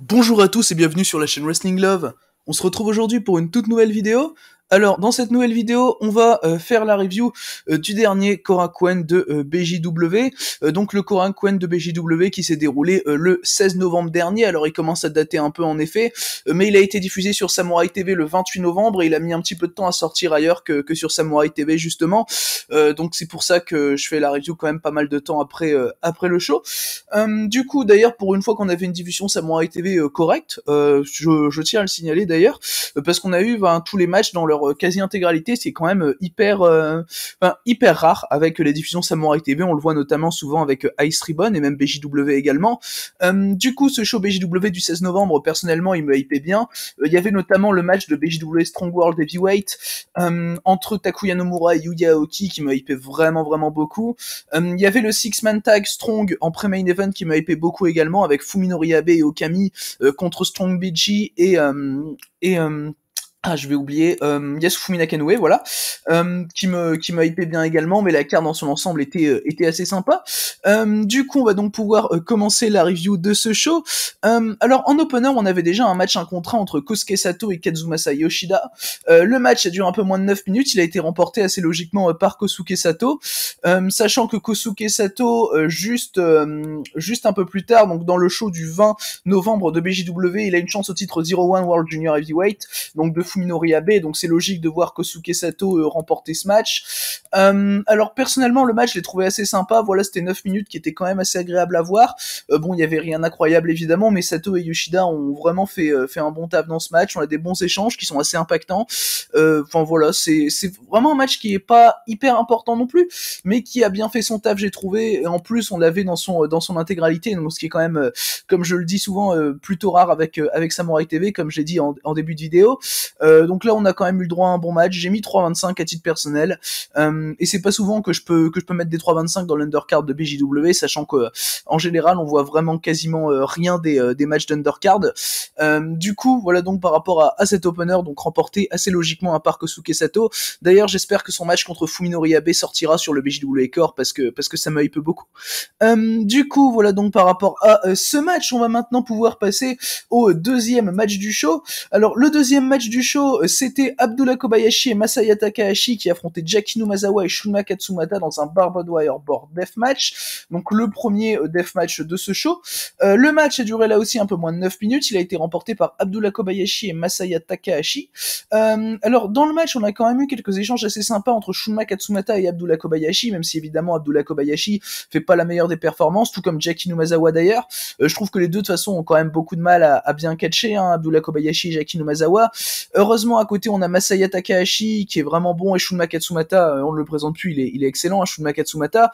Bonjour à tous et bienvenue sur la chaîne Wrestling Love. On se retrouve aujourd'hui pour une toute nouvelle vidéo. Alors, dans cette nouvelle vidéo, on va faire la review du dernier Korakuen de BJW. Donc le Korakuen de BJW qui s'est déroulé le 16 novembre dernier. Alors il commence à dater un peu en effet, mais il a été diffusé sur Samurai TV le 28 novembre et il a mis un petit peu de temps à sortir ailleurs que sur Samurai TV justement. Donc c'est pour ça que je fais la review quand même pas mal de temps après le show. Du coup, d'ailleurs, pour une fois qu'on avait une diffusion Samurai TV correcte, je tiens à le signaler d'ailleurs, parce qu'on a eu tous les matchs dans leur quasi-intégralité, c'est quand même hyper rare avec les diffusions Samurai TV, on le voit notamment souvent avec Ice Ribbon et même BJW également. Du coup, ce show BJW du 16 novembre, personnellement, il me hypait bien. Il y avait notamment le match de BJW Strong World Heavyweight entre Takuya Nomura et Yuya Aoki qui me hypait vraiment beaucoup. Il y avait le Six-Man Tag Strong en pré-main event qui m'a hypé beaucoup également avec Fuminori Abe et Okami contre Strong BG je vais oublier Yasufumi Nakanoe, voilà, qui m'a hypé bien également, mais la carte dans son ensemble était assez sympa. Du coup, on va donc pouvoir commencer la review de ce show. Alors, en opener, on avait déjà un match 1 contre 1 entre Kosuke Sato et Kazumasa Yoshida. Le match a duré un peu moins de 9 minutes, il a été remporté assez logiquement par Kosuke Sato, sachant que Kosuke Sato, juste un peu plus tard, donc dans le show du 20 novembre de BJW, il a une chance au titre 01 World Junior Heavyweight, donc de Fuminori Abe, donc c'est logique de voir Kosuke Sato remporter ce match. Alors personnellement le match je l'ai trouvé assez sympa, voilà, c'était 9 minutes qui étaient quand même assez agréables à voir. Bon, il y avait rien d'incroyable évidemment, mais Sato et Yoshida ont vraiment fait un bon taf dans ce match, on a des bons échanges qui sont assez impactants. Enfin voilà, c'est vraiment un match qui est pas hyper important non plus, mais qui a bien fait son taf, j'ai trouvé, et en plus on l'avait dans son intégralité, donc ce qui est quand même, comme je le dis souvent, plutôt rare avec Samurai TV, comme je l'ai dit en début de vidéo. Donc là, on a quand même eu le droit à un bon match. J'ai mis 3,25 à titre personnel, et c'est pas souvent que je peux mettre des 3,25 dans l'undercard de BJW, sachant que en général, on voit vraiment quasiment rien des matchs d'undercard. Du coup, voilà donc par rapport à cet opener, donc remporté assez logiquement par Kosuke Sato. D'ailleurs, j'espère que son match contre Fuminori Abe sortira sur le BJW Core parce que ça me hype beaucoup. Du coup, voilà donc par rapport à ce match, on va maintenant pouvoir passer au deuxième match du show. Alors, le deuxième match du show, c'était Abdullah Kobayashi et Masaya Takahashi qui affrontaient Jaki Numazawa et Shunma Katsumata dans un Barbed Wire Board Deathmatch. Donc le premier deathmatch de ce show. Le match a duré là aussi un peu moins de 9 minutes. Il a été remporté par Abdullah Kobayashi et Masaya Takahashi. Alors dans le match, on a quand même eu quelques échanges assez sympas entre Shunma Katsumata et Abdullah Kobayashi, même si évidemment Abdullah Kobayashi fait pas la meilleure des performances, tout comme Jaki Numazawa d'ailleurs. Je trouve que les deux de toute façon ont quand même beaucoup de mal à bien catcher, hein, Abdullah Kobayashi et Jaki Numazawa. Heureusement, à côté, on a Masaya Takahashi qui est vraiment bon, et Shunma Katsumata, on ne le présente plus, il est excellent, hein, Shunma Katsumata.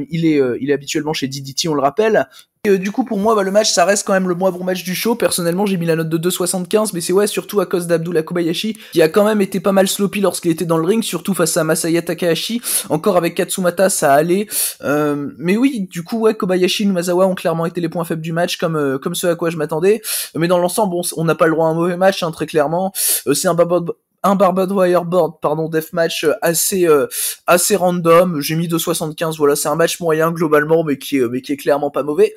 Il est habituellement chez DDT, on le rappelle. Et, du coup, pour moi, le match, ça reste quand même le moins bon match du show. Personnellement, j'ai mis la note de 2,75, mais c'est surtout à cause d'Abdullah Kobayashi, qui a quand même été pas mal sloppy lorsqu'il était dans le ring, surtout face à Masaya Takahashi. Encore avec Katsumata, ça allait. Mais oui, du coup, Kobayashi et Numazawa ont clairement été les points faibles du match, comme ce à quoi je m'attendais. Mais dans l'ensemble, on n'a pas le droit à un mauvais match, hein, très clairement. C'est un Barbed Wire Board, deathmatch assez random. J'ai mis 2,75, voilà, c'est un match moyen globalement, mais qui est clairement pas mauvais.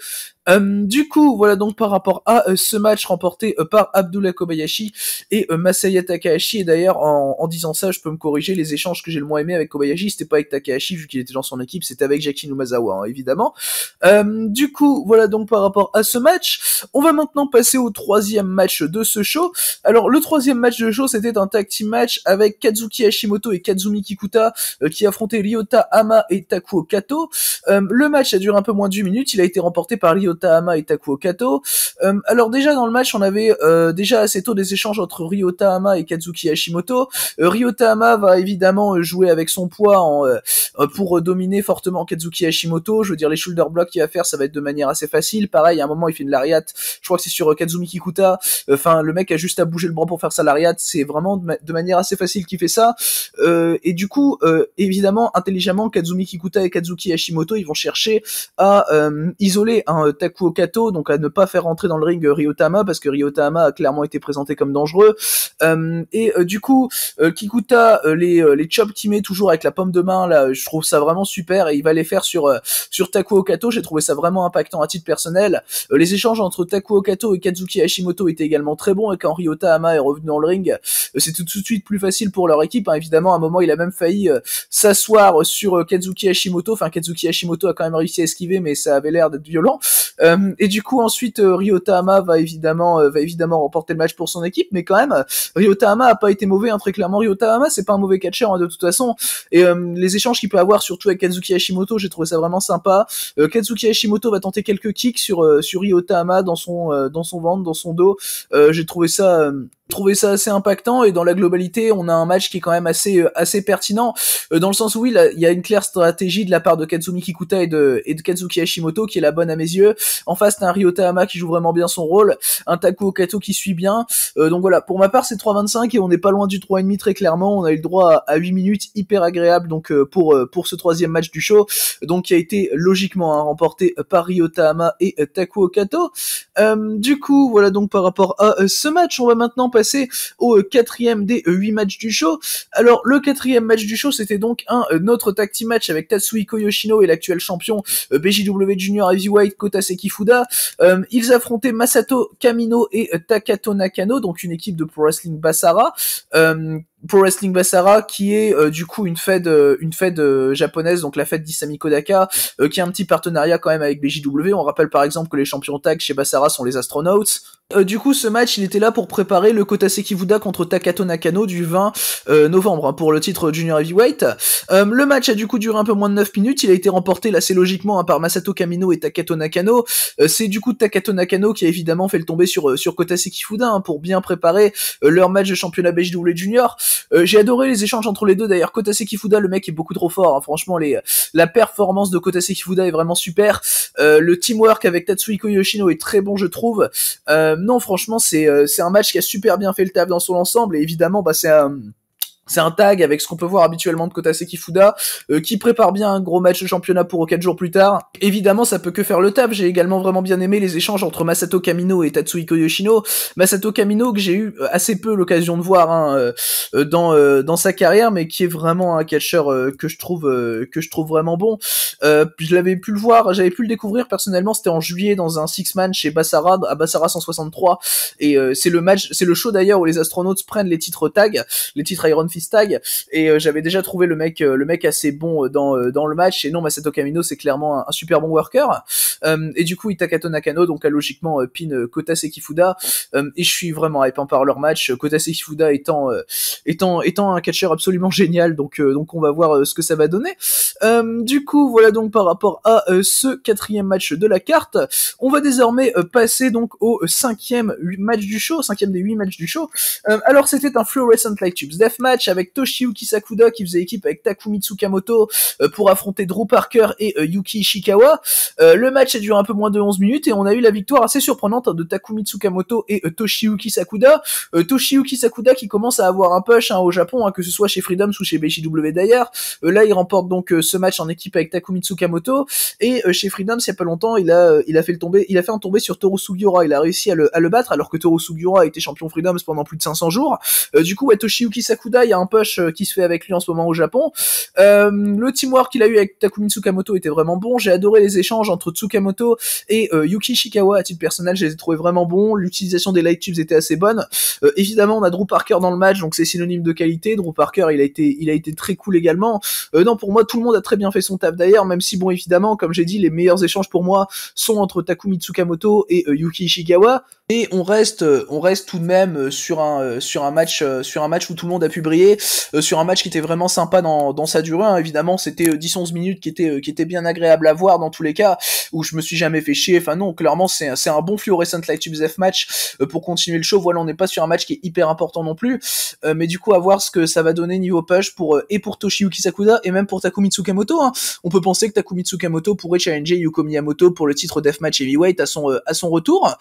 Du coup, voilà donc par rapport à ce match remporté par Abdullah Kobayashi et Masaya Takahashi. Et d'ailleurs, en disant ça, je peux me corriger, les échanges que j'ai le moins aimé avec Kobayashi, c'était pas avec Takahashi, vu qu'il était dans son équipe, c'était avec Jaki Numazawa, hein, évidemment. Du coup, voilà donc par rapport à ce match. On va maintenant passer au troisième match de ce show. Alors, le troisième match de show, c'était un tag team match avec Kazuki Hashimoto et Kazumi Kikuta qui affrontaient Ryota Hama et Takuo Kato. Le match a duré un peu moins d'1 minute, il a été remporté par Ryota Hama et Takuo Kato. Alors déjà dans le match, on avait déjà assez tôt des échanges entre Ryota Hama et Kazuki Hashimoto. Ryota Hama va évidemment jouer avec son poids pour dominer fortement Kazuki Hashimoto. Je veux dire, les shoulder blocks qu'il va faire, ça va être de manière assez facile. Pareil, à un moment, il fait une lariat. Je crois que c'est sur Kazumi Kikuta. Enfin, le mec a juste à bouger le bras pour faire sa lariat. C'est vraiment de manière assez facile qu'il fait ça. Et du coup, évidemment, intelligemment, Kazumi Kikuta et Kazuki Hashimoto, ils vont chercher à isoler un Takuo Kato, donc à ne pas faire rentrer dans le ring Ryotama, parce que Ryotama a clairement été présenté comme dangereux. Du coup, Kikuta, les chops qu'il met toujours avec la paume de main, là, je trouve ça vraiment super, et il va les faire sur Takuo Kato. J'ai trouvé ça vraiment impactant à titre personnel. Les échanges entre Takuo Kato et Kazuki Hashimoto étaient également très bons, et quand Ryotama est revenu dans le ring, c'était tout de suite plus facile pour leur équipe, hein. Évidemment, à un moment, il a même failli s'asseoir sur Kazuki Hashimoto. Enfin, Kazuki Hashimoto a quand même réussi à esquiver, mais ça avait l'air d'être violent. Et du coup, ensuite, Ryotama va évidemment remporter le match pour son équipe, mais quand même, Ryotama a pas été mauvais, hein. Très clairement, Ryotama, c'est pas un mauvais catcheur, hein, de toute façon. Et les échanges qu'il peut avoir, surtout avec Kazuki Hashimoto, j'ai trouvé ça vraiment sympa. Kazuki Hashimoto va tenter quelques kicks sur Ryotama dans son ventre, dans son dos. J'ai trouvé ça assez impactant, et dans la globalité, on a un match qui est quand même assez pertinent, dans le sens où il y a une claire stratégie de la part de Katsumi Kikuta et de Kazuki Hashimoto qui est la bonne à mes yeux. En face, t'as un Ryotama qui joue vraiment bien son rôle, un Takuo Kato qui suit bien. Donc voilà, pour ma part, c'est 3,25 et on n'est pas loin du 3,5 très clairement. On a eu le droit à 8 minutes hyper agréable, donc pour ce troisième match du show, donc qui a été logiquement, hein, remporté par Ryotama et Takuo Kato. Du coup, voilà donc par rapport à ce match, on va maintenant passer au quatrième des 8 matchs du show. Alors, le quatrième match du show, c'était donc un autre tag team match avec Tatsuhiko Yoshino et l'actuel champion BJW Junior Heavyweight Kota Sekifuda. Ils affrontaient Masato Kamino et Takato Nakano, donc une équipe de Pro Wrestling Basara. Pro Wrestling Basara qui est du coup une fed japonaise, donc la fête d'Isami Kodaka, qui a un petit partenariat quand même avec BJW. On rappelle par exemple que les champions tag chez Basara sont les Astronauts. Du coup, ce match, il était là pour préparer le Kota Sekifuda contre Takato Nakano du 20 novembre, hein, pour le titre Junior Heavyweight. Le match a du coup duré un peu moins de 9 minutes. Il a été remporté là, assez logiquement, hein, par Masato Kamino et Takato Nakano. C'est du coup Takato Nakano qui a évidemment fait le tomber sur Kota Sekifuda, hein, pour bien préparer leur match de championnat BJW Junior. J'ai adoré les échanges entre les deux. D'ailleurs, Kota Sekifuda, le mec est beaucoup trop fort, hein. Franchement, la performance de Kota Sekifuda est vraiment super. Le teamwork avec Tatsuhiko Yoshino est très bon, je trouve. Non, franchement, c'est un match qui a super bien fait le taf dans son ensemble, et évidemment, bah, c'est un tag avec ce qu'on peut voir habituellement de Kota Sekifuda, qui prépare bien un gros match de championnat pour 4 jours plus tard. Évidemment, ça peut que faire le taf. J'ai également vraiment bien aimé les échanges entre Masato Kamino et Tatsuhiko Yoshino. Masato Kamino, que j'ai eu assez peu l'occasion de voir, hein, dans sa carrière, mais qui est vraiment un catcheur que je trouve vraiment bon. J'avais pu le découvrir personnellement, c'était en juillet dans un six-man chez Basara, à Basara 163, et c'est le show d'ailleurs où les Astronauts prennent les titres tag, les titres Iron Fist tag, et j'avais déjà trouvé le mec assez bon dans le match. Et non, Masato Kamino, c'est clairement un super bon worker. Et du coup, Takato Nakano donc a logiquement pin Kota Sekifuda, et je suis vraiment hype par leur match. Kota Sekifuda étant un catcheur absolument génial, donc on va voir ce que ça va donner. Du coup, voilà donc par rapport à ce quatrième match de la carte. On va désormais passer donc au cinquième des 8 matchs du show. Alors, c'était un Fluorescent Light Tubes Deathmatch avec Toshiyuki Sakuda qui faisait équipe avec Takumi Tsukamoto pour affronter Drew Parker et Yuki Ishikawa. Le match a duré un peu moins de 11 minutes et on a eu la victoire assez surprenante de Takumi Tsukamoto et Toshiyuki Sakuda. Toshiyuki Sakuda qui commence à avoir un push, hein, au Japon, hein, que ce soit chez Freedoms ou chez BJW d'ailleurs. Là, il remporte donc ce match en équipe avec Takumi Tsukamoto, et chez Freedoms, il y a pas longtemps, il a fait un tombé sur Toru Sugiura. Il a réussi à le battre, alors que Toru Sugiura a été champion Freedoms pendant plus de 500 jours. Du coup, Toshiyuki Sakuda, il y a un push qui se fait avec lui en ce moment au Japon. Le teamwork qu'il a eu avec Takumi Tsukamoto était vraiment bon. J'ai adoré les échanges entre Tsukamoto et Yuki Ishikawa. À titre personnel, je les ai trouvés vraiment bons. L'utilisation des light tubes était assez bonne. Évidemment, on a Drew Parker dans le match, donc c'est synonyme de qualité. Drew Parker, il a été très cool également. Non, pour moi, tout le monde a très bien fait son taf d'ailleurs, même si bon, évidemment, comme j'ai dit, les meilleurs échanges pour moi sont entre Takumi Tsukamoto et Yuki Ishikawa. Et on reste tout de même sur un match où tout le monde a pu briller, sur un match qui était vraiment sympa dans sa durée, hein. Évidemment, c'était 10-11 minutes qui étaient bien agréables à voir dans tous les cas, où je me suis jamais fait chier. Enfin non, clairement, c'est un bon Fluorescent Light Tubes F match pour continuer le show. Voilà, on n'est pas sur un match qui est hyper important non plus, mais du coup, à voir ce que ça va donner niveau push pour Toshiyuki Sakuda et même pour Takumi Tsukamoto, hein. On peut penser que Takumi Tsukamoto pourrait challenger Yuko Miyamoto pour le titre Deathmatch Heavyweight à son retour.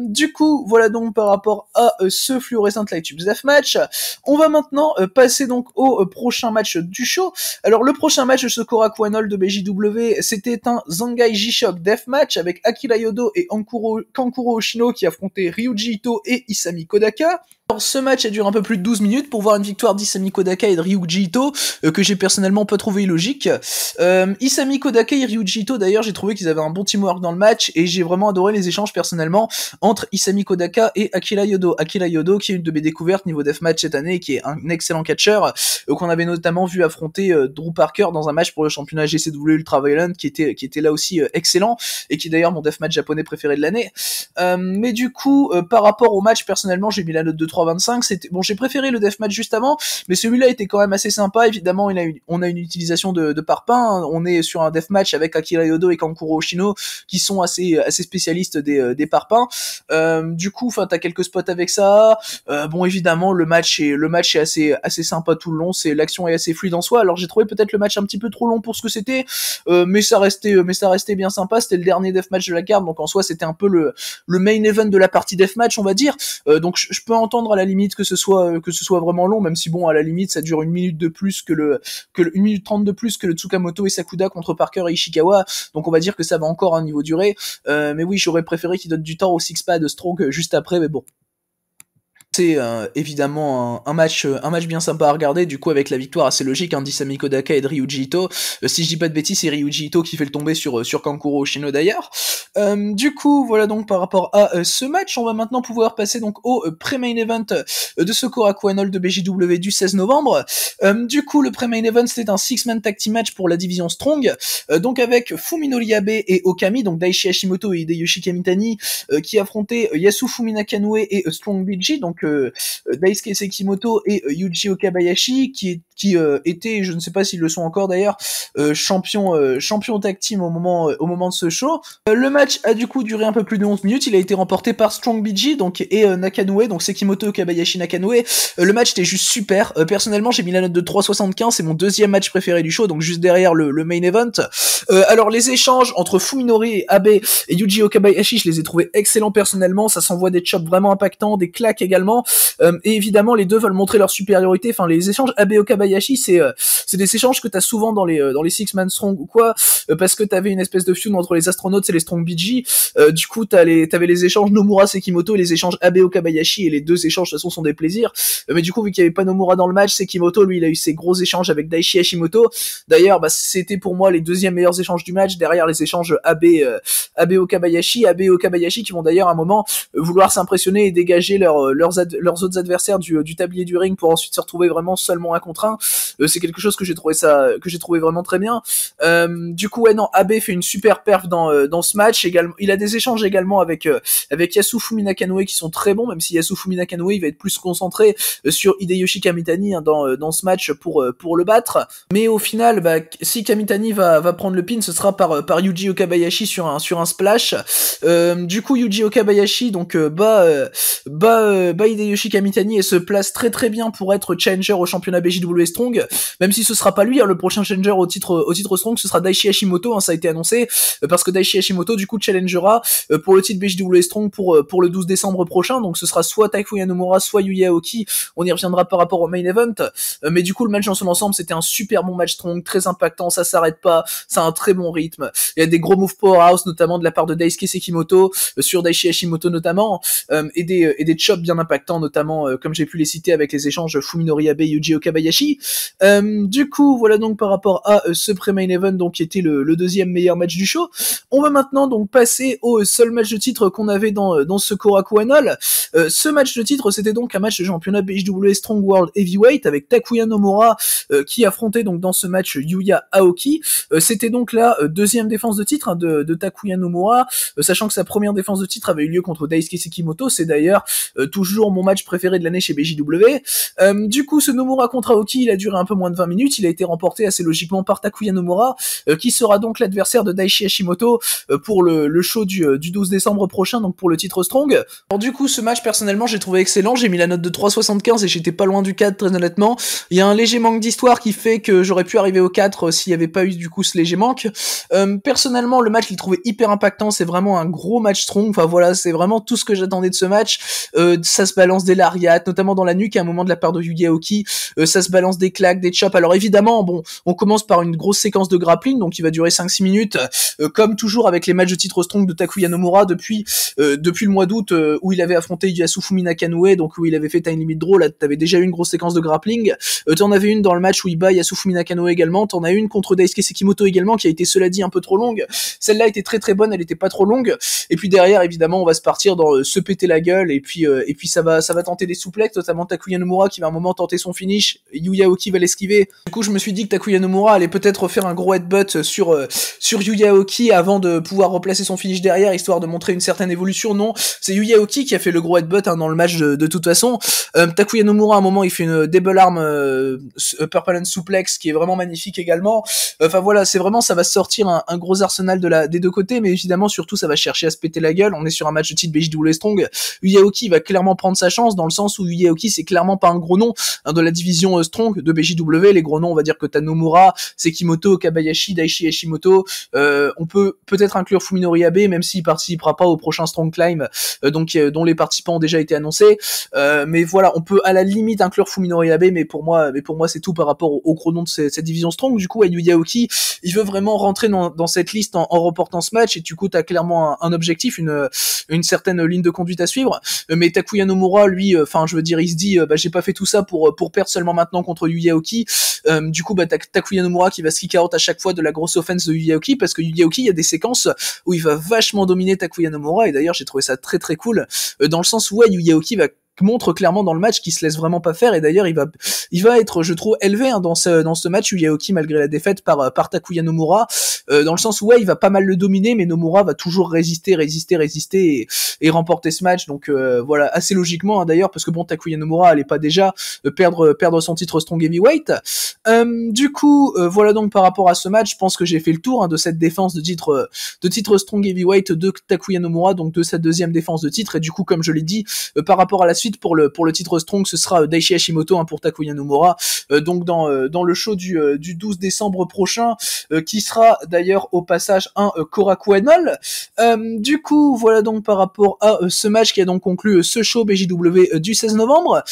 Du coup, voilà donc par rapport à ce Fluorescent Light Tubes Deathmatch. On va maintenant maintenant passer donc au prochain match du show. Alors le prochain match de ce Korakuen Hall de BJW, c'était un Zangai G-Shock Deathmatch avec Akira Yodo et Kankuro Oshino qui affrontaient Ryuji Ito et Isami Kodaka. Alors ce match a duré un peu plus de 12 minutes pour voir une victoire d'Isami Kodaka et de Ryuji Ito que j'ai personnellement pas trouvé illogique. Isami Kodaka et Ryuji Ito d'ailleurs j'ai trouvé qu'ils avaient un bon teamwork dans le match et j'ai vraiment adoré les échanges personnellement entre Isami Kodaka et Akira Yodo. Akira Yodo qui est une de mes découvertes niveau deathmatch cette année et qui est un excellent catcheur qu'on avait notamment vu affronter Drew Parker dans un match pour le championnat GCW Ultra Violent qui était là aussi excellent et qui est d'ailleurs mon deathmatch japonais préféré de l'année. Mais du coup par rapport au match personnellement j'ai mis la note de 3,25. C'était bon, j'ai préféré le deathmatch juste avant, mais celui-là était quand même assez sympa. Évidemment, on a une utilisation de parpaing. On est sur un deathmatch avec Akira Yodo et Kankuro Oshino qui sont assez spécialistes des parpaings. Du coup, enfin, t'as quelques spots avec ça. Bon, évidemment, le match est assez sympa tout le long. L'action est assez fluide en soi. Alors, j'ai trouvé peut-être le match un petit peu trop long pour ce que c'était, mais ça restait bien sympa. C'était le dernier deathmatch de la carte, donc en soi, c'était un peu le main event de la partie deathmatch, on va dire. Donc, je peux entendre à la limite que ce soit vraiment long, même si bon à la limite ça dure 1 minute de plus que 1 minute 30 de plus que le Tsukamoto et Sakuda contre Parker et Ishikawa, donc on va dire que ça va encore un niveau durée, mais oui j'aurais préféré qu'il donne du temps au six pad Strong juste après, mais bon. C'est évidemment un match bien sympa à regarder, du coup avec la victoire assez logique d'Isami Kodaka et de Ryuji Ito. Si je dis pas de bêtises, c'est Ryuji Ito qui fait le tomber sur Kankuro Oshino d'ailleurs. Du coup voilà donc par rapport à ce match, on va maintenant pouvoir passer donc au pré-main event de ce Korakuen Hall de BJW du 16 novembre. Du coup le pré-main event c'était un 6-man tag team match pour la division Strong, donc avec Fuminori Abe et Okami, donc Daichi Hashimoto et Hideyoshi Kamitani qui affrontaient Yasufumi Nakanoe et Strong BG, donc Daisuke Sekimoto et Yuji Okabayashi qui étaient, je ne sais pas s'ils le sont encore d'ailleurs, champion tag team au moment de ce show. Le match a du coup duré un peu plus de 11 minutes, il a été remporté par Strong BG et Nakanoe, donc Sekimoto Okabayashi Nakanoe. Le match était juste super, personnellement j'ai mis la note de 3,75, c'est mon deuxième match préféré du show, donc juste derrière le main event. Alors les échanges entre Fuminori et Abe et Yuji Okabayashi, je les ai trouvés excellents personnellement, ça s'envoie des chops vraiment impactants, des claques également, et évidemment les deux veulent montrer leur supériorité. Enfin les échanges Abe Okabayashi c'est des échanges que t'as souvent dans les Six Man Strong ou quoi, parce que t'avais une espèce de feud entre les astronautes et les Strong BG. Du coup t'avais les échanges Nomura Sekimoto et les échanges Abe Okabayashi, et les deux échanges de toute façon sont des plaisirs. Mais du coup vu qu'il y avait pas Nomura dans le match, Sekimoto lui il a eu ses gros échanges avec Daichi Hashimoto. D'ailleurs c'était pour moi les deuxièmes meilleurs échanges du match derrière les échanges Abe Okabayashi qui vont d'ailleurs à un moment vouloir s'impressionner et dégager leurs autres adversaires du tablier du ring pour ensuite se retrouver vraiment seulement 1 contre 1. C'est quelque chose que j'ai trouvé vraiment très bien. Du coup Abe fait une super perf dans ce match également. Il a des échanges également avec Yasufumi Nakanoe qui sont très bons, même si Yasufumi Nakanoe il va être plus concentré sur Hideyoshi Kamitani dans ce match pour le battre. Mais au final si Kamitani va prendre le pin, ce sera par Yuji Okabayashi sur un splash. Du coup Yuji Okabayashi donc bat Hideyoshi Kamitani et se place très très bien pour être challenger au championnat BJW Strong, même si ce sera pas lui, le prochain challenger au titre Strong, ce sera Daichi Hashimoto, ça a été annoncé, parce que Daichi Hashimoto du coup challengera pour le titre BJW Strong pour le 12 décembre prochain, donc ce sera soit Takuya Nomura, soit Yuya Aoki, on y reviendra par rapport au main event, mais du coup le match dans son ensemble c'était un super bon match Strong, très impactant, ça s'arrête pas, ça a un très bon rythme, il y a des gros moves powerhouse notamment de la part de Daisuke Sekimoto sur Daichi Hashimoto notamment, et des chops bien impactants notamment comme j'ai pu les citer avec les échanges Fuminori Abe Yuji Okabayashi. Du coup voilà donc par rapport à ce pré-main event donc qui était le deuxième meilleur match du show. On va maintenant donc passer au seul match de titre qu'on avait dans ce Korakuen Hall. Ce match de titre c'était donc un match de championnat BJW Strong World Heavyweight avec Takuya Nomura qui affrontait donc dans ce match Yuya Aoki. C'était donc la deuxième défense de titre de Takuya Nomura, sachant que sa première défense de titre avait eu lieu contre Daisuke Sekimoto, c'est d'ailleurs toujours mon match préféré de l'année chez BJW. Du coup ce Nomura contre Aoki, il a duré un peu moins de 20 minutes, il a été remporté assez logiquement par Takuya Nomura, qui sera donc l'adversaire de Daichi Hashimoto pour le show du 12 décembre prochain, donc pour le titre Strong. Alors du coup, ce match, personnellement, j'ai trouvé excellent, j'ai mis la note de 3,75 et j'étais pas loin du 4, très honnêtement. Il y a un léger manque d'histoire qui fait que j'aurais pu arriver au 4 s'il y avait pas eu du coup ce léger manque. Personnellement, le match, je l'ai trouvé hyper impactant, c'est vraiment un gros match Strong, enfin voilà, c'est vraiment tout ce que j'attendais de ce match. Ça se balance des lariats, notamment dans la nuque à un moment de la part de Yuya Aoki, ça se balance des claques, des chops. Alors évidemment, bon, on commence par une grosse séquence de grappling, donc il va durer 5-6 minutes, comme toujours avec les matchs de titre Strong de Takuya Nomura depuis le mois d'août où il avait affronté Yasufumi Nakanoue, donc où il avait fait Time Limit Draw. Là t'avais déjà eu une grosse séquence de grappling, t'en avais une dans le match où il bat Yasufumi Nakanoue également, t'en as une contre Daisuke Sekimoto également qui a été, cela dit, un peu trop longue. Celle-là était très très bonne, elle était pas trop longue, et puis derrière évidemment on va se partir dans se péter la gueule, et puis ça va tenter des souplexes, notamment Takuya Nomura qui va à un moment tenter son finish, Yuya Aoki va l'esquiver. Du coup je me suis dit que Takuya Nomura allait peut-être faire un gros headbutt sur Yuya Aoki avant de pouvoir replacer son finish derrière, histoire de montrer une certaine évolution. Non, c'est Yuya Aoki qui a fait le gros headbutt dans le match de toute façon. Takuya Nomura à un moment il fait une double arm Purple Hand Suplex qui est vraiment magnifique également. Enfin voilà, c'est vraiment, ça va sortir un gros arsenal des deux côtés, mais évidemment surtout ça va chercher à se péter la gueule. On est sur un match de titre BJW Strong. Yuya Aoki va clairement prendre sa chance dans le sens où Yuya Aoki c'est clairement pas un gros nom de la division Strong de BJW. Les gros noms, on va dire que t'as Nomura, Sekimoto, Kabayashi, Daichi Hashimoto. On peut peut-être inclure Fuminori Abe, même s'il participera pas au prochain Strong Climb, dont les participants ont déjà été annoncés. Mais voilà, on peut à la limite inclure Fuminori Abe, mais pour moi c'est tout par rapport au gros nom de cette division Strong. Du coup, Yuya Aoki, il veut vraiment rentrer dans cette liste en remportant ce match, et du coup t'as clairement un objectif, une certaine ligne de conduite à suivre. Mais Takuya Nomura, lui, enfin je veux dire, il se dit j'ai pas fait tout ça pour perdre seulement maintenant contre Yuya Aoki. Du coup t'as Takuya Nomura qui va se kick out à chaque fois de la grosse offense de Yuya Aoki, parce que Yuya Aoki, il y a des séquences où il va vachement dominer Takuya Nomura, et d'ailleurs j'ai trouvé ça très très cool, dans le sens où Yuya Aoki montre clairement dans le match qu'il se laisse vraiment pas faire, et d'ailleurs il va être, je trouve, élevé dans ce match Yuya Aoki, malgré la défaite par Takuya Nomura, dans le sens où il va pas mal le dominer, mais Nomura va toujours résister et remporter ce match. Donc voilà, assez logiquement d'ailleurs, parce que bon, Takuya Nomura allait pas déjà perdre son titre Strong Heavyweight. Du coup voilà, donc par rapport à ce match, je pense que j'ai fait le tour de cette défense de titre Strong Heavyweight de Takuya Nomura, donc de sa deuxième défense de titre. Et du coup, comme je l'ai dit, par rapport à la suite pour le titre Strong, ce sera Daichi Hashimoto pour Takuya Nomura, donc dans le show du 12 décembre prochain, qui sera d'ailleurs au passage un Korakuen Hall. Du coup voilà, donc par rapport à ce match qui a donc conclu ce show BJW du 16 novembre.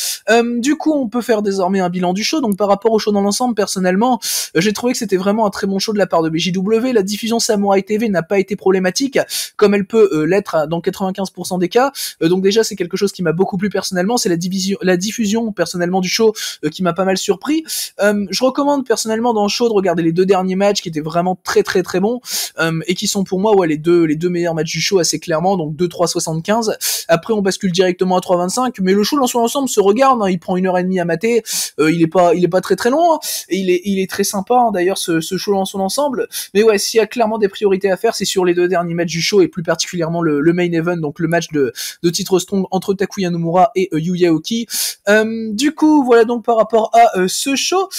Du coup on peut faire désormais un bilan du show. Donc par rapport au show dans l'ensemble, personnellement j'ai trouvé que c'était vraiment un très bon show de la part de BJW. La diffusion Samurai TV n'a pas été problématique, comme elle peut l'être dans 95% des cas. Donc déjà c'est quelque chose qui m'a beaucoup plu personnellement, c'est la diffusion personnellement du show qui m'a pas mal surpris. Je recommande personnellement dans le show de regarder les deux derniers matchs qui étaient vraiment très très très bons, et qui sont pour moi les deux meilleurs matchs du show assez clairement, donc 2,375. Après on bascule directement à 3,25, mais le show dans son ensemble se regarde, il prend 1h30 à mater, il est pas très très long, et il est très sympa d'ailleurs ce show dans son ensemble. Mais ouais, s'il y a clairement des priorités à faire, c'est sur les deux derniers matchs du show, et plus particulièrement le main event, donc le match de titre Strong entre Takuya Nomura et Yuya Aoki. Du coup voilà, donc par rapport à ce show,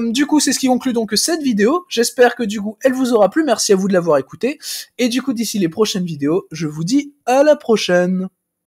du coup c'est ce qui conclut donc cette vidéo. J'espère que du coup elle vous aura plu, merci à vous de l'avoir écouté, et du coup d'ici les prochaines vidéos, je vous dis à la prochaine.